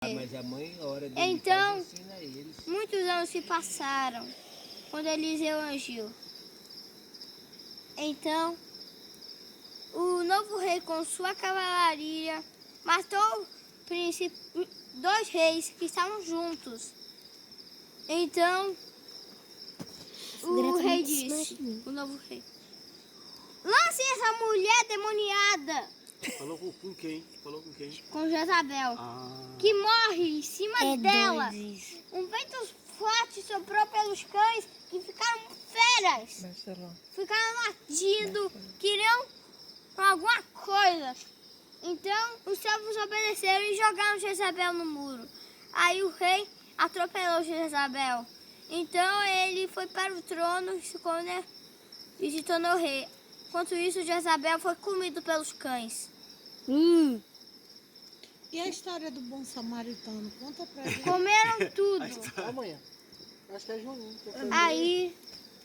Mas a mãe, a hora de Então, ensina eles. muitos anos se passaram quando Eliseu agiu. Então, o novo rei com sua cavalaria matou dois reis que estavam juntos. Então, o rei disse, o novo rei: lance essa mulher demoniada! Falou com quem? Falou com quem? Com Jezabel, que morre em cima dela. Um vento forte soprou pelos cães que ficaram feras. Ficaram latindo, queriam alguma coisa. Então os servos obedeceram e jogaram Jezabel no muro. Aí o rei atropelou Jezabel. Então ele foi para o trono e se tornou rei. Enquanto isso, Jezabel foi comido pelos cães. E a história do bom samaritano? Conta pra gente. Comeram tudo. Amanhã. Acho que é Juninho. Aí